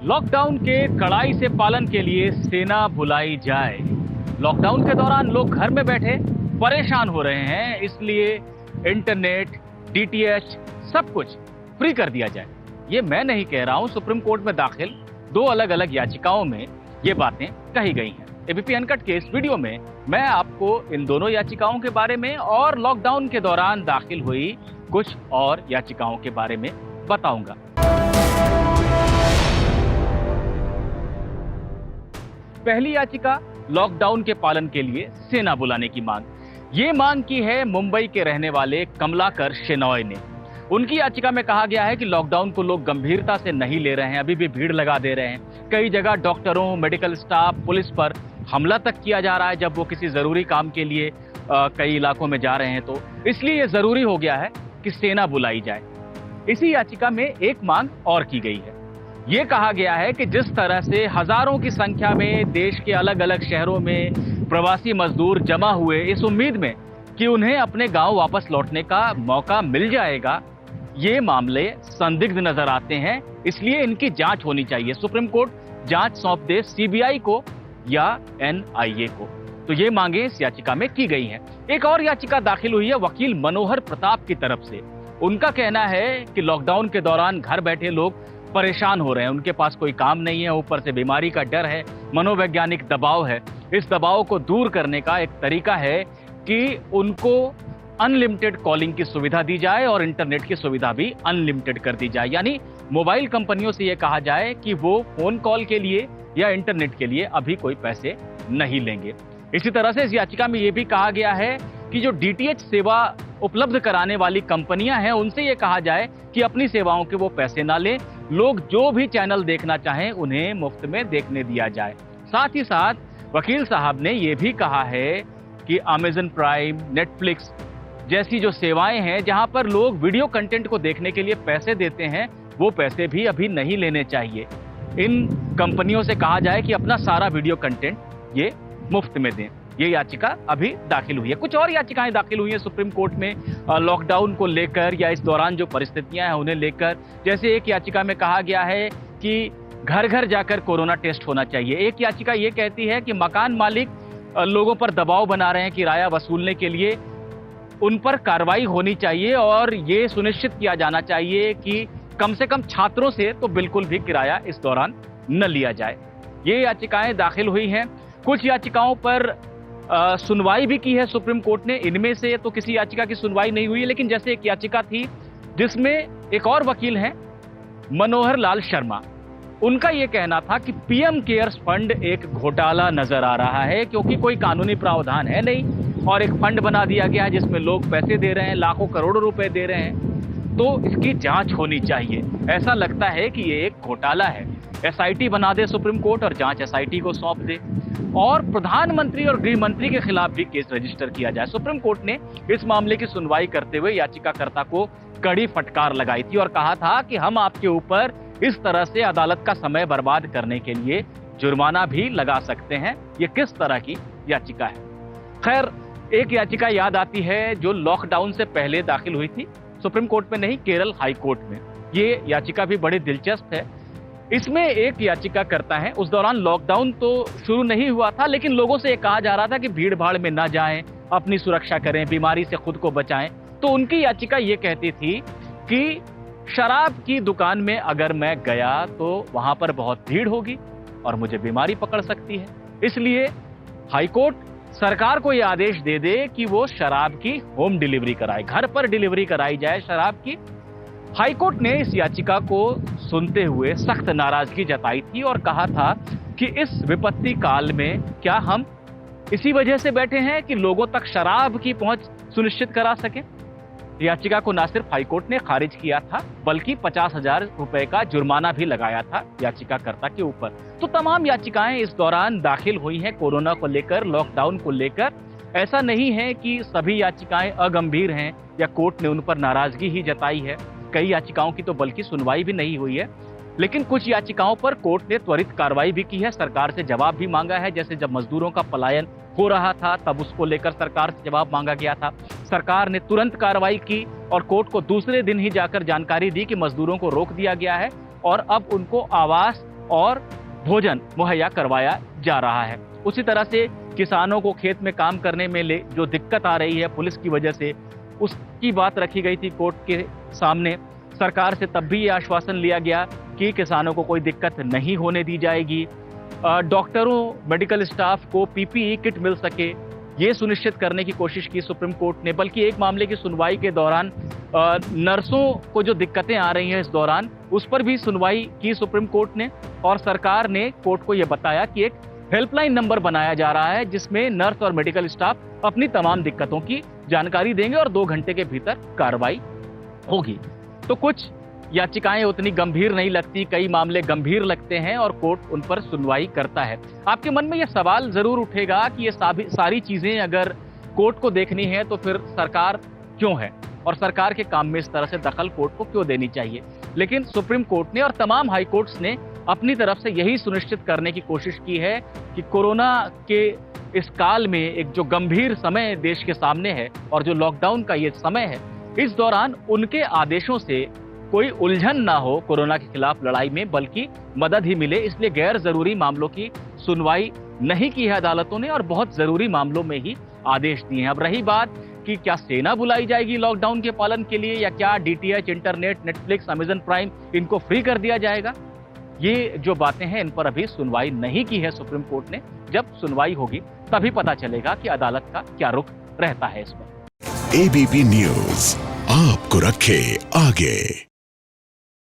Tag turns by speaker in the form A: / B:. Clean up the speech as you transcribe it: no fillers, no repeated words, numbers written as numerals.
A: Lockdown के कड़ाई से पालन के लिए सेना बुलाई जाए। लॉकडाउन के दौरान लोग घर में बैठे परेशान हो रहे हैं, इसलिए इंटरनेट, डीटीएच सब कुछ फ्री कर दिया जाए। ये मैं नहीं कह रहा हूं, सुप्रीम कोर्ट में दाखिल दो अलग अलग याचिकाओं में ये बातें कही गई हैं। एबीपी अनकट के इस वीडियो में मैं आपको इन दोनों याचिकाओं के बारे में और लॉकडाउन के दौरान दाखिल हुई कुछ और याचिकाओं के बारे में बताऊंगा। पहली याचिका, लॉकडाउन के पालन के लिए सेना बुलाने की मांग। ये मांग की है मुंबई के रहने वाले कमलाकर शेनॉय ने। उनकी याचिका में कहा गया है कि लॉकडाउन को लोग गंभीरता से नहीं ले रहे हैं, अभी भी भीड़ लगा दे रहे हैं। कई जगह डॉक्टरों, मेडिकल स्टाफ, पुलिस पर हमला तक किया जा रहा है जब वो किसी जरूरी काम के लिए कई इलाकों में जा रहे हैं, तो इसलिए ये जरूरी हो गया है कि सेना बुलाई जाए। इसी याचिका में एक मांग और की गई है। ये कहा गया है कि जिस तरह से हजारों की संख्या में देश के अलग अलग शहरों में प्रवासी मजदूर जमा हुए इस उम्मीद में कि उन्हें अपने गांव वापस लौटने का मौका मिल जाएगा, ये मामले संदिग्ध नजर आते हैं, इसलिए इनकी जांच होनी चाहिए। सुप्रीम कोर्ट जांच सौंप दे सीबीआई को या एनआईए को। तो ये मांगे इस याचिका में की गई हैं। एक और याचिका दाखिल हुई है वकील मनोहर प्रताप की तरफ से। उनका कहना है कि लॉकडाउन के दौरान घर बैठे लोग परेशान हो रहे हैं, उनके पास कोई काम नहीं है, ऊपर से बीमारी का डर है, मनोवैज्ञानिक दबाव है। इस दबाव को दूर करने का एक तरीका है कि उनको अनलिमिटेड कॉलिंग की सुविधा दी जाए और इंटरनेट की सुविधा भी अनलिमिटेड कर दी जाए। यानी मोबाइल कंपनियों से यह कहा जाए कि वो फोन कॉल के लिए या इंटरनेट के लिए अभी कोई पैसे नहीं लेंगे। इसी तरह से इस याचिका में यह भी कहा गया है कि जो डीटीएच सेवा उपलब्ध कराने वाली कंपनियां हैं, उनसे यह कहा जाए कि अपनी सेवाओं के वो पैसे ना लें, लोग जो भी चैनल देखना चाहें उन्हें मुफ्त में देखने दिया जाए। साथ ही साथ वकील साहब ने यह भी कहा है कि अमेज़न प्राइम, नेटफ्लिक्स जैसी जो सेवाएं हैं जहां पर लोग वीडियो कंटेंट को देखने के लिए पैसे देते हैं, वो पैसे भी अभी नहीं लेने चाहिए। इन कंपनियों से कहा जाए कि अपना सारा वीडियो कंटेंट ये मुफ्त में दें। ये याचिका अभी दाखिल हुई है। कुछ और याचिकाएं दाखिल हुई हैं सुप्रीम कोर्ट में लॉकडाउन को लेकर या इस दौरान जो परिस्थितियां हैं उन्हें लेकर। जैसे एक याचिका में कहा गया है कि घर घर जाकर कोरोना टेस्ट होना चाहिए। एक याचिका ये कहती है कि मकान मालिक लोगों पर दबाव बना रहे हैं किराया वसूलने के लिए, उन पर कार्रवाई होनी चाहिए और ये सुनिश्चित किया जाना चाहिए कि कम से कम छात्रों से तो बिल्कुल भी किराया इस दौरान न लिया जाए। ये याचिकाएं दाखिल हुई हैं। कुछ याचिकाओं पर सुनवाई भी की है सुप्रीम कोर्ट ने। इनमें से तो किसी याचिका की सुनवाई नहीं हुई है, लेकिन जैसे एक याचिका थी जिसमें एक और वकील हैं मनोहर लाल शर्मा, उनका यह कहना था कि पीएम केयर्स फंड एक घोटाला नजर आ रहा है, क्योंकि कोई कानूनी प्रावधान है नहीं और एक फंड बना दिया गया है जिसमें लोग पैसे दे रहे हैं, लाखों करोड़ों रुपए दे रहे हैं, तो इसकी जांच होनी चाहिए। ऐसा लगता है कि ये एक घोटाला है। एसआईटी बना दे सुप्रीम कोर्ट और जांच एसआईटी को सौंप दे और प्रधानमंत्री और गृह मंत्री के खिलाफ भी केस रजिस्टर किया जाए। सुप्रीम कोर्ट ने इस मामले की सुनवाई करते हुए याचिकाकर्ता को कड़ी फटकार लगाई थी और कहा था कि हम आपके ऊपर इस तरह से अदालत का समय बर्बाद करने के लिए जुर्माना भी लगा सकते हैं। ये किस तरह की याचिका है? खैर, एक याचिका याद आती है जो लॉकडाउन से पहले दाखिल हुई थी, सुप्रीम कोर्ट में नहीं, केरल हाई कोर्ट में। ये याचिका भी बड़ी दिलचस्प है। इसमें एक याचिका करता है, उस दौरान लॉकडाउन तो शुरू नहीं हुआ था, लेकिन लोगों से ये कहा जा रहा था कि भीड़ भाड़ में ना जाएं, अपनी सुरक्षा करें, बीमारी से खुद को बचाएं। तो उनकी याचिका ये कहती थी कि शराब की दुकान में अगर मैं गया तो वहां पर बहुत भीड़ होगी और मुझे बीमारी पकड़ सकती है, इसलिए हाईकोर्ट सरकार को यह आदेश दे दे कि वो शराब की होम डिलीवरी कराए, घर पर डिलीवरी कराई जाए शराब की। हाईकोर्ट ने इस याचिका को सुनते हुए सख्त नाराजगी जताई थी और कहा था कि इस विपत्ति काल में क्या हम इसी वजह से बैठे हैं कि लोगों तक शराब की पहुंच सुनिश्चित करा सके। याचिका को न सिर्फ हाईकोर्ट ने खारिज किया था, बल्कि 50,000 रुपए का जुर्माना भी लगाया था याचिकाकर्ता के ऊपर। तो तमाम याचिकाएं इस दौरान दाखिल हुई हैं कोरोना को लेकर, लॉकडाउन को लेकर। ऐसा नहीं है कि सभी याचिकाएं अगंभीर हैं या कोर्ट ने उन पर नाराजगी ही जताई है। कई याचिकाओं की तो बल्कि सुनवाई भी नहीं हुई है, लेकिन कुछ याचिकाओं पर कोर्ट ने त्वरित कार्रवाई भी की है, सरकार से जवाब भी मांगा है। जैसे जब मजदूरों का पलायन हो रहा था तब उसको लेकर सरकार से जवाब मांगा गया था, सरकार ने तुरंत कार्रवाई की और कोर्ट को दूसरे दिन ही जाकर जानकारी दी कि मजदूरों को रोक दिया गया है और अब उनको आवास और भोजन मुहैया करवाया जा रहा है। उसी तरह से किसानों को खेत में काम करने में जो दिक्कत आ रही है पुलिस की वजह से, उसकी बात रखी गई थी कोर्ट के सामने। सरकार से तब भी ये आश्वासन लिया गया कि किसानों को कोई दिक्कत नहीं होने दी जाएगी। डॉक्टरों, मेडिकल स्टाफ को पीपीई किट मिल सके, ये सुनिश्चित करने की कोशिश की सुप्रीम कोर्ट ने। बल्कि एक मामले की सुनवाई के दौरान नर्सों को जो दिक्कतें आ रही हैं इस दौरान, उस पर भी सुनवाई की सुप्रीम कोर्ट ने, और सरकार ने कोर्ट को यह बताया कि एक हेल्पलाइन नंबर बनाया जा रहा है जिसमें नर्स और मेडिकल स्टाफ अपनी तमाम दिक्कतों की जानकारी देंगे और 2 घंटे के भीतर कार्रवाई होगी। तो कुछ याचिकाएं उतनी गंभीर नहीं लगती, कई मामले गंभीर लगते हैं और कोर्ट उन पर सुनवाई करता है। आपके मन में यह सवाल जरूर उठेगा कि ये सारी चीजें अगर कोर्ट को देखनी है तो फिर सरकार क्यों है, और सरकार के काम में इस तरह से दखल कोर्ट को क्यों देनी चाहिए। लेकिन सुप्रीम कोर्ट ने और तमाम हाई कोर्ट्स ने अपनी तरफ से यही सुनिश्चित करने की कोशिश की है कि कोरोना के इस काल में एक जो गंभीर समय देश के सामने है और जो लॉकडाउन का ये समय है, इस दौरान उनके आदेशों से कोई उलझन ना हो कोरोना के खिलाफ लड़ाई में, बल्कि मदद ही मिले। इसलिए गैर जरूरी मामलों की सुनवाई नहीं की है अदालतों ने और बहुत जरूरी मामलों में ही आदेश दिए हैं। अब रही बात कि क्या सेना बुलाई जाएगी लॉकडाउन के पालन के लिए, या क्या DTH, internet, Netflix, Amazon prime, इनको फ्री कर दिया जाएगा, ये जो बातें हैं इन पर अभी सुनवाई नहीं की है सुप्रीम कोर्ट ने। जब सुनवाई होगी तभी पता चलेगा कि अदालत का क्या रुख रहता है इसमें।
B: एबीपी न्यूज आपको रखे आगे।